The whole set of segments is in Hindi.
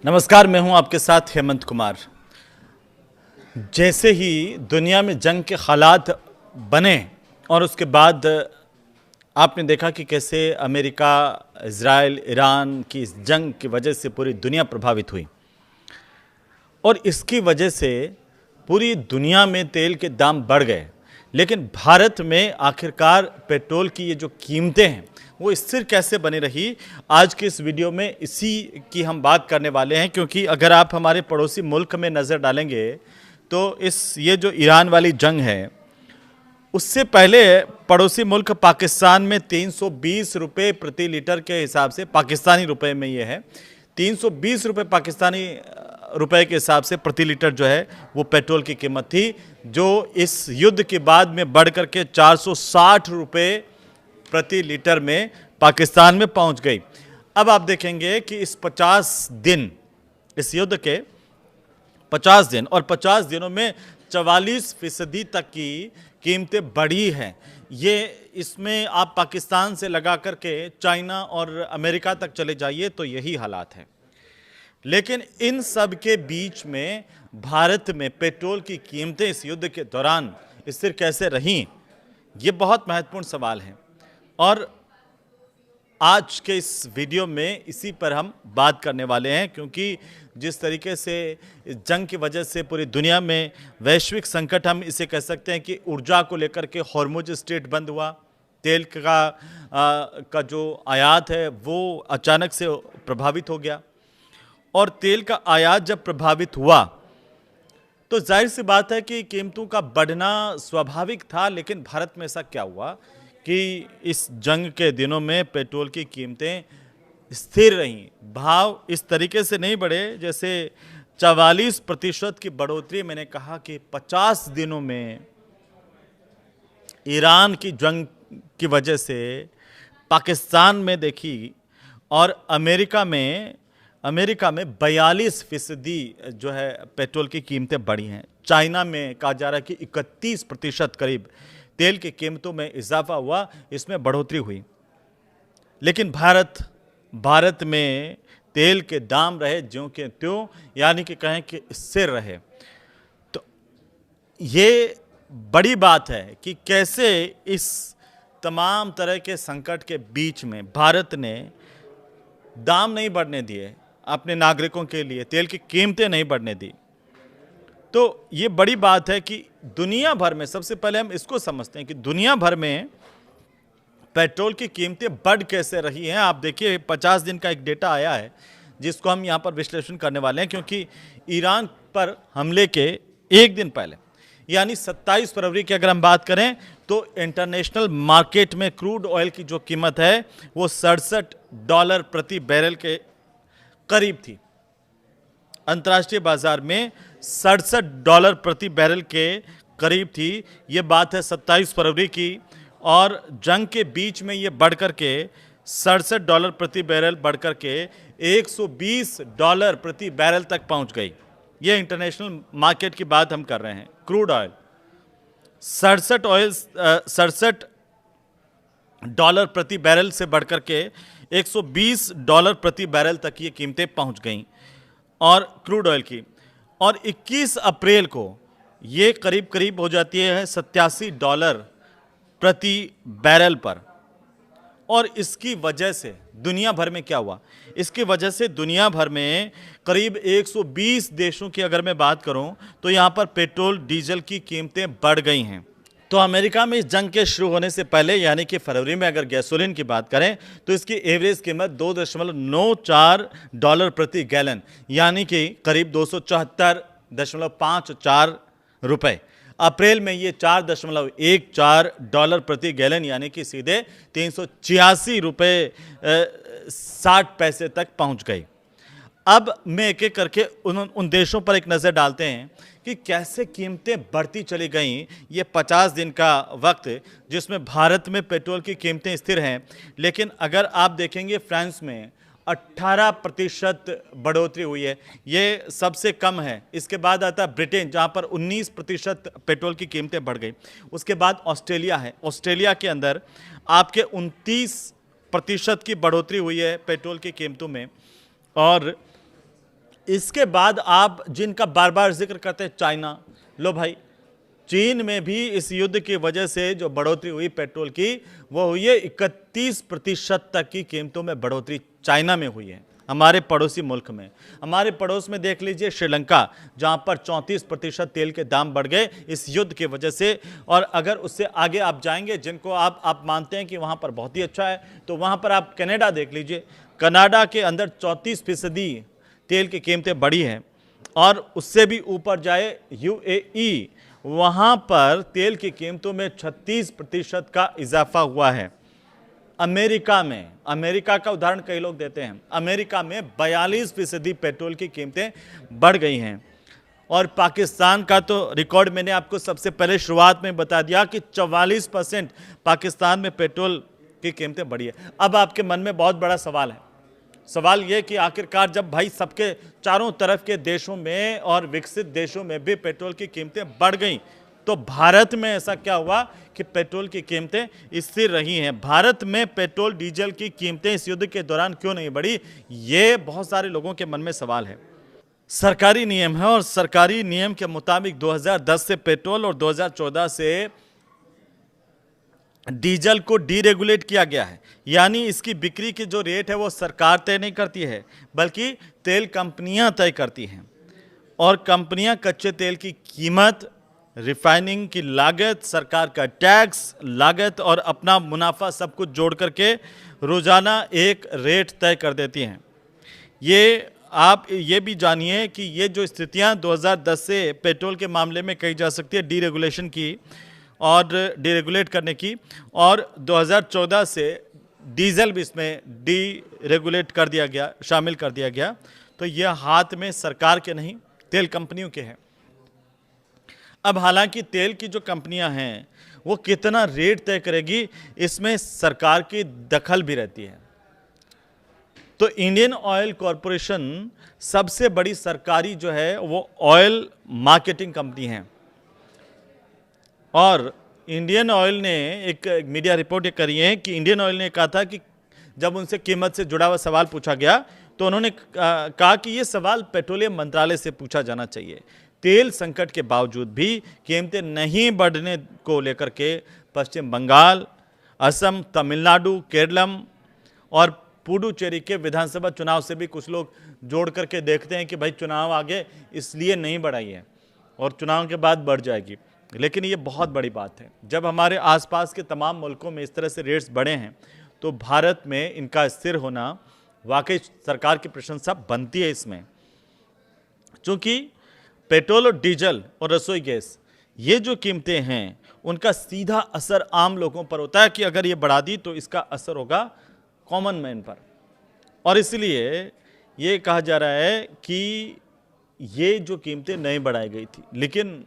नमस्कार, मैं हूं आपके साथ हेमंत कुमार। जैसे ही दुनिया में जंग के हालात बने और उसके बाद आपने देखा कि कैसे अमेरिका, इज़राइल, ईरान की इस जंग की वजह से पूरी दुनिया प्रभावित हुई और इसकी वजह से पूरी दुनिया में तेल के दाम बढ़ गए। लेकिन भारत में आखिरकार पेट्रोल की ये जो कीमतें हैं वो स्थिर कैसे बनी रही, आज के इस वीडियो में इसी की हम बात करने वाले हैं। क्योंकि अगर आप हमारे पड़ोसी मुल्क में नज़र डालेंगे तो ये जो ईरान वाली जंग है उससे पहले पड़ोसी मुल्क पाकिस्तान में 320 रुपये प्रति लीटर के हिसाब से, पाकिस्तानी रुपए में ये है 320 रुपये पाकिस्तानी रुपए के हिसाब से प्रति लीटर जो है वो पेट्रोल की कीमत थी, जो इस युद्ध के बाद में बढ़ करके 460 रुपये प्रति लीटर में पाकिस्तान में पहुंच गई। अब आप देखेंगे कि इस 50 दिन, इस युद्ध के 50 दिन और 50 दिनों में 44% तक की कीमतें बढ़ी हैं। ये इसमें आप पाकिस्तान से लगा करके चाइना और अमेरिका तक चले जाइए तो यही हालात है। लेकिन इन सब के बीच में भारत में पेट्रोल की कीमतें इस युद्ध के दौरान स्थिर कैसे रहीं, ये बहुत महत्वपूर्ण सवाल है और आज के इस वीडियो में इसी पर हम बात करने वाले हैं। क्योंकि जिस तरीके से इस जंग की वजह से पूरी दुनिया में वैश्विक संकट, हम इसे कह सकते हैं कि ऊर्जा को लेकर के हॉर्मुज स्ट्रेट बंद हुआ, तेल का जो आयात है वो अचानक से प्रभावित हो गया और तेल का आयात जब प्रभावित हुआ तो जाहिर सी बात है कि कीमतों का बढ़ना स्वाभाविक था। लेकिन भारत में ऐसा क्या हुआ कि इस जंग के दिनों में पेट्रोल की कीमतें स्थिर रहीं, भाव इस तरीके से नहीं बढ़े। जैसे 44% की बढ़ोतरी, मैंने कहा कि 50 दिनों में ईरान की जंग की वजह से पाकिस्तान में देखी और अमेरिका में 42% जो है पेट्रोल की कीमतें बढ़ी हैं। चाइना में कहा जा रहा है कि 31% करीब तेल की कीमतों में इजाफा हुआ, इसमें बढ़ोतरी हुई। लेकिन भारत में तेल के दाम रहे ज्यों के त्यों, यानी कि कहें कि स्थिर रहे। तो ये बड़ी बात है कि कैसे इस तमाम तरह के संकट के बीच में भारत ने दाम नहीं बढ़ने दिए अपने नागरिकों के लिए, तेल की कीमतें नहीं बढ़ने दी। तो ये बड़ी बात है कि दुनिया भर में, सबसे पहले हम इसको समझते हैं कि दुनिया भर में पेट्रोल की कीमतें बढ़ कैसे रही हैं। आप देखिए 50 दिन का एक डेटा आया है जिसको हम यहाँ पर विश्लेषण करने वाले हैं। क्योंकि ईरान पर हमले के एक दिन पहले यानी 27 फरवरी की अगर हम बात करें तो इंटरनेशनल मार्केट में क्रूड ऑयल की जो कीमत है वो $67 प्रति बैरल के करीब थी। अंतर्राष्ट्रीय बाजार में $67 प्रति बैरल के करीब थी। ये बात है 27 फरवरी की और जंग के बीच में ये बढ़ करके $67 प्रति बैरल बढ़ करके $120 प्रति बैरल तक पहुंच गई। ये इंटरनेशनल मार्केट की बात हम कर रहे हैं। क्रूड ऑयल $67 प्रति बैरल से बढ़ करके $120 प्रति बैरल तक ये कीमतें पहुंच गईं और क्रूड ऑयल की। और 21 अप्रैल को ये करीब करीब हो जाती है $87 प्रति बैरल पर। और इसकी वजह से दुनिया भर में क्या हुआ, इसकी वजह से दुनिया भर में करीब 120 देशों की अगर मैं बात करूं तो यहां पर पेट्रोल डीजल की कीमतें बढ़ गई हैं। तो अमेरिका में इस जंग के शुरू होने से पहले यानी कि फरवरी में अगर गैसोलीन की बात करें तो इसकी एवरेज कीमत $2.94 प्रति गैलन यानी कि करीब 274.54 रुपये। अप्रैल में ये $4.14 प्रति गैलन यानी कि सीधे 386 रुपये 60 पैसे तक पहुंच गई। अब मैं एक एक करके उन देशों पर एक नज़र डालते हैं कि कैसे कीमतें बढ़ती चली गईं। ये 50 दिन का वक्त जिसमें भारत में पेट्रोल की कीमतें स्थिर हैं, लेकिन अगर आप देखेंगे फ्रांस में 18% बढ़ोतरी हुई है, ये सबसे कम है। इसके बाद आता है ब्रिटेन जहां पर 19% पेट्रोल की कीमतें बढ़ गई। उसके बाद ऑस्ट्रेलिया है, ऑस्ट्रेलिया के अंदर आपके 29% की बढ़ोतरी हुई है पेट्रोल की कीमतों में। और इसके बाद आप जिनका बार बार जिक्र करते हैं चाइना, लो भाई, चीन में भी इस युद्ध की वजह से जो बढ़ोतरी हुई पेट्रोल की, वो हुई है 31% तक की कीमतों में बढ़ोतरी चाइना में हुई है, हमारे पड़ोसी मुल्क में। हमारे पड़ोस में देख लीजिए श्रीलंका, जहां पर 34% तेल के दाम बढ़ गए इस युद्ध की वजह से। और अगर उससे आगे आप जाएंगे, जिनको आप मानते हैं कि वहां पर बहुत ही अच्छा है, तो वहां पर आप कनाडा देख लीजिए। कनाडा के अंदर 34% तेल की कीमतें बढ़ी हैं। और उससे भी ऊपर जाए यूएई, वहां पर तेल की कीमतों में 36% का इजाफा हुआ है। अमेरिका का उदाहरण कई लोग देते हैं, अमेरिका में 42% पेट्रोल की कीमतें बढ़ गई हैं। और पाकिस्तान का तो रिकॉर्ड मैंने आपको सबसे पहले शुरुआत में बता दिया कि 44% पाकिस्तान में पेट्रोल की कीमतें बढ़ी है। अब आपके मन में बहुत बड़ा सवाल है, सवाल यह कि आखिरकार जब भाई सबके चारों तरफ के देशों में और विकसित देशों में भी पेट्रोल की कीमतें बढ़ गईं, तो भारत में ऐसा क्या हुआ कि पेट्रोल की कीमतें स्थिर रही हैं? भारत में पेट्रोल डीजल की कीमतें इस युद्ध के दौरान क्यों नहीं बढ़ी? ये बहुत सारे लोगों के मन में सवाल है। सरकारी नियम है और सरकारी नियम के मुताबिक 2010 से पेट्रोल और 2014 से डीजल को डीरेगुलेट किया गया है, यानी इसकी बिक्री की जो रेट है वो सरकार तय नहीं करती है, बल्कि तेल कंपनियां तय करती हैं। और कंपनियां कच्चे तेल की कीमत, रिफाइनिंग की लागत, सरकार का टैक्स, लागत और अपना मुनाफा सब कुछ जोड़ करके रोजाना एक रेट तय कर देती हैं। ये आप ये भी जानिए कि ये जो स्थितियां 2010 से पेट्रोल के मामले में कही जा सकती है डीरेगुलेशन की और डीरेगुलेट करने की, और 2014 से डीजल भी इसमें डीरेगुलेट कर दिया गया, शामिल कर दिया गया। तो यह हाथ में सरकार के नहीं, तेल कंपनियों के हैं। अब हालांकि तेल की जो कंपनियां हैं वो कितना रेट तय करेगी, इसमें सरकार की दखल भी रहती है। तो इंडियन ऑयल कॉरपोरेशन सबसे बड़ी सरकारी जो है वो ऑयल मार्केटिंग कंपनी है। और इंडियन ऑयल ने एक मीडिया रिपोर्ट ये करी है कि इंडियन ऑयल ने कहा था कि जब उनसे कीमत से जुड़ा हुआ सवाल पूछा गया तो उन्होंने कहा कि ये सवाल पेट्रोलियम मंत्रालय से पूछा जाना चाहिए। तेल संकट के बावजूद भी कीमतें नहीं बढ़ने को लेकर के पश्चिम बंगाल, असम, तमिलनाडु, केरलम और पुडुचेरी के विधानसभा चुनाव से भी कुछ लोग जोड़ करके देखते हैं कि भाई चुनाव आगे इसलिए नहीं बढ़ाई है और चुनाव के बाद बढ़ जाएगी। लेकिन ये बहुत बड़ी बात है, जब हमारे आसपास के तमाम मुल्कों में इस तरह से रेट्स बढ़े हैं तो भारत में इनका स्थिर होना वाकई सरकार की प्रशंसा बनती है इसमें। चूंकि पेट्रोल और डीजल और रसोई गैस ये जो कीमतें हैं उनका सीधा असर आम लोगों पर होता है कि अगर ये बढ़ा दी तो इसका असर होगा कॉमन मैन पर। और इसलिए ये कहा जा रहा है कि ये जो कीमतें नहीं बढ़ाई गई थी, लेकिन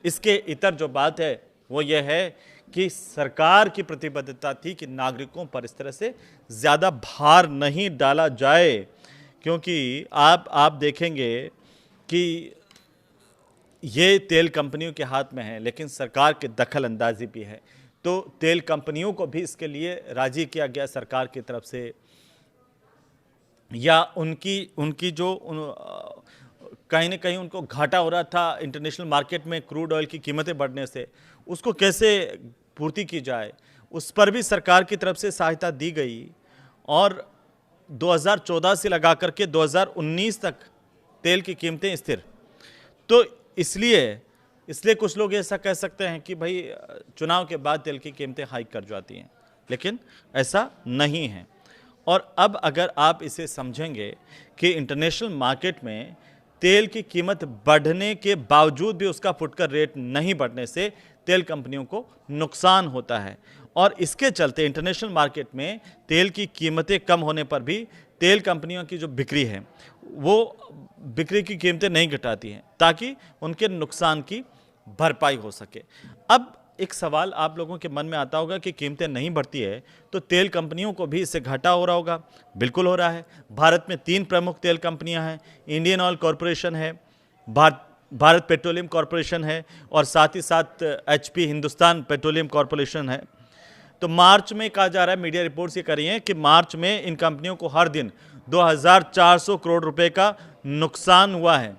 इसके इतर जो बात है वो ये है कि सरकार की प्रतिबद्धता थी कि नागरिकों पर इस तरह से ज़्यादा भार नहीं डाला जाए, क्योंकि आप देखेंगे कि ये तेल कंपनियों के हाथ में है, लेकिन सरकार की दखल अंदाजी भी है। तो तेल कंपनियों को भी इसके लिए राजी किया गया सरकार की तरफ से, या उनकी जो कहीं ना कहीं उनको घाटा हो रहा था इंटरनेशनल मार्केट में क्रूड ऑयल की कीमतें बढ़ने से, उसको कैसे पूर्ति की जाए, उस पर भी सरकार की तरफ से सहायता दी गई। और 2014 से लगा करके 2019 तक तेल की कीमतें स्थिर। तो इसलिए कुछ लोग ऐसा कह सकते हैं कि भाई चुनाव के बाद तेल की कीमतें हाइक कर जाती हैं, लेकिन ऐसा नहीं है। और अब अगर आप इसे समझेंगे कि इंटरनेशनल मार्केट में तेल की कीमत बढ़ने के बावजूद भी उसका फुटकर रेट नहीं बढ़ने से तेल कंपनियों को नुकसान होता है, और इसके चलते इंटरनेशनल मार्केट में तेल की कीमतें कम होने पर भी तेल कंपनियों की जो बिक्री है वो बिक्री की कीमतें नहीं घटाती हैं ताकि उनके नुकसान की भरपाई हो सके। अब एक सवाल आप लोगों के मन में आता होगा कि कीमतें नहीं बढ़ती है तो तेल कंपनियों को भी इससे घाटा हो रहा होगा। बिल्कुल हो रहा है। भारत में 3 प्रमुख तेल कंपनियां हैं, इंडियन ऑयल कॉरपोरेशन है, भारत पेट्रोलियम कॉरपोरेशन है और साथ ही साथ HP हिंदुस्तान पेट्रोलियम कॉरपोरेशन है। तो मार्च में कहा जा रहा है, मीडिया रिपोर्ट्स ये कर रही हैं कि मार्च में इन कंपनियों को हर दिन 2400 करोड़ रुपए का नुकसान हुआ है।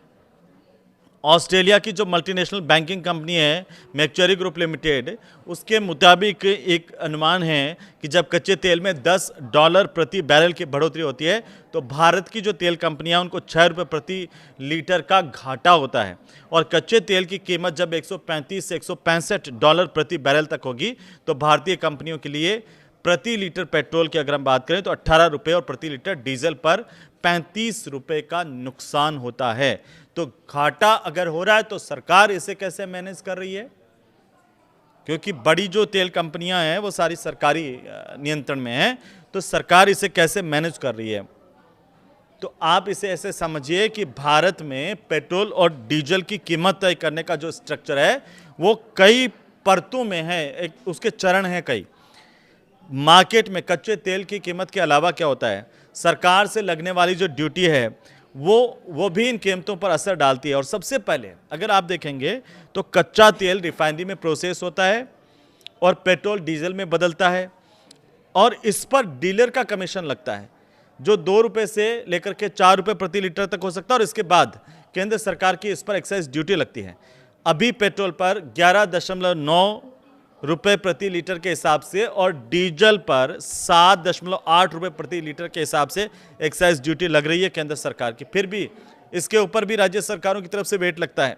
ऑस्ट्रेलिया की जो मल्टीनेशनल बैंकिंग कंपनी है मैक्चुरी ग्रुप लिमिटेड, उसके मुताबिक एक अनुमान है कि जब कच्चे तेल में $10 प्रति बैरल की बढ़ोतरी होती है तो भारत की जो तेल कंपनियां उनको ₹6 प्रति लीटर का घाटा होता है। और कच्चे तेल की कीमत जब 135 से $165 प्रति बैरल तक होगी तो भारतीय कंपनियों के लिए प्रति लीटर पेट्रोल की अगर हम बात करें तो ₹18 और प्रति लीटर डीजल पर ₹35 का नुकसान होता है। तो घाटा अगर हो रहा है तो सरकार इसे कैसे मैनेज कर रही है, क्योंकि बड़ी जो तेल कंपनियां हैं वो सारी सरकारी नियंत्रण में हैं, तो सरकार इसे कैसे मैनेज कर रही है। तो आप इसे ऐसे समझिए कि भारत में पेट्रोल और डीजल की कीमत तय करने का जो स्ट्रक्चर है वो कई परतों में है, एक उसके चरण हैं कई। मार्केट में कच्चे तेल की कीमत के अलावा क्या होता है, सरकार से लगने वाली जो ड्यूटी है वो भी इन कीमतों पर असर डालती है। और सबसे पहले अगर आप देखेंगे तो कच्चा तेल रिफाइनरी में प्रोसेस होता है और पेट्रोल डीजल में बदलता है और इस पर डीलर का कमीशन लगता है जो ₹2 से लेकर के ₹4 प्रति लीटर तक हो सकता है। और इसके बाद केंद्र सरकार की इस पर एक्साइज ड्यूटी लगती है। अभी पेट्रोल पर 11.9 रुपए प्रति लीटर के हिसाब से और डीजल पर 7.8 रुपए प्रति लीटर के हिसाब से एक्साइज ड्यूटी लग रही है केंद्र सरकार की। फिर भी इसके ऊपर भी राज्य सरकारों की तरफ से वेट लगता है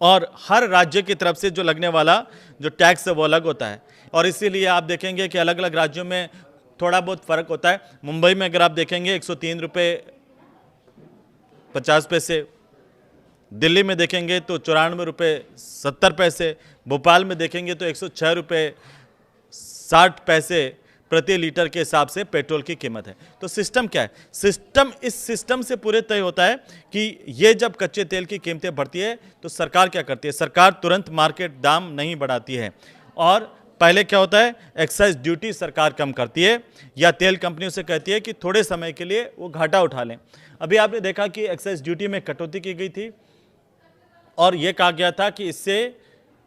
और हर राज्य की तरफ से जो लगने वाला जो टैक्स है वो अलग होता है। और इसीलिए आप देखेंगे कि अलग अलग राज्यों में थोड़ा बहुत फर्क होता है। मुंबई में अगर आप देखेंगे 103 रुपये 50 पैसे, दिल्ली में देखेंगे तो 94 रुपये 70 पैसे, भोपाल में देखेंगे तो 106 रुपये 60 पैसे प्रति लीटर के हिसाब से पेट्रोल की कीमत है। तो सिस्टम क्या है, इस सिस्टम से पूरे तय होता है कि ये जब कच्चे तेल की कीमतें बढ़ती है तो सरकार क्या करती है, सरकार तुरंत मार्केट दाम नहीं बढ़ाती है। और पहले क्या होता है, एक्साइज ड्यूटी सरकार कम करती है या तेल कंपनियों से कहती है कि थोड़े समय के लिए वो घाटा उठा लें। अभी आपने देखा कि एक्साइज ड्यूटी में कटौती की गई थी और यह कहा गया था कि इससे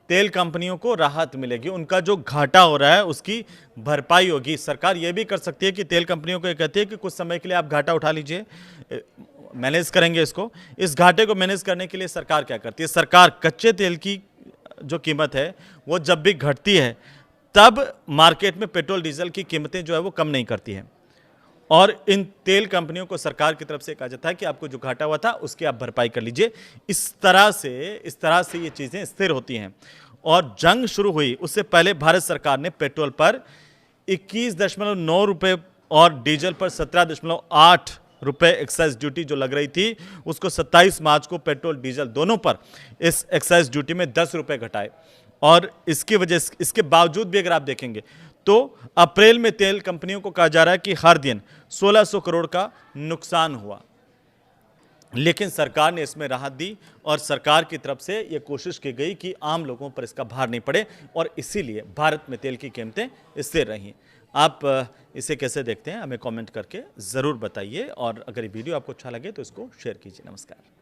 तेल कंपनियों को राहत मिलेगी, उनका जो घाटा हो रहा है उसकी भरपाई होगी। सरकार यह भी कर सकती है कि तेल कंपनियों को कहती है कि कुछ समय के लिए आप घाटा उठा लीजिए, मैनेज करेंगे इसको। इस घाटे को मैनेज करने के लिए सरकार क्या करती है, सरकार कच्चे तेल की जो कीमत है वो जब भी घटती है तब मार्केट में पेट्रोल डीजल की कीमतें जो है वो कम नहीं करती है और इन तेल कंपनियों को सरकार की तरफ से कहा जाता है कि आपको जो घाटा हुआ था उसकी आप भरपाई कर लीजिए। इस तरह से ये चीज़ें स्थिर होती हैं। और जंग शुरू हुई उससे पहले भारत सरकार ने पेट्रोल पर 21.9 रुपये और डीजल पर 17.8 रुपये एक्साइज ड्यूटी जो लग रही थी उसको 27 मार्च को पेट्रोल डीजल दोनों पर इस एक्साइज ड्यूटी में 10 रुपये घटाए। और इसके बावजूद भी अगर आप देखेंगे तो अप्रैल में तेल कंपनियों को कहा जा रहा है कि हर दिन 1600 करोड़ का नुकसान हुआ, लेकिन सरकार ने इसमें राहत दी और सरकार की तरफ से यह कोशिश की गई कि आम लोगों पर इसका भार नहीं पड़े और इसीलिए भारत में तेल की कीमतें स्थिर रहीं। आप इसे कैसे देखते हैं हमें कमेंट करके ज़रूर बताइए और अगर ये वीडियो आपको अच्छा लगे तो इसको शेयर कीजिए। नमस्कार।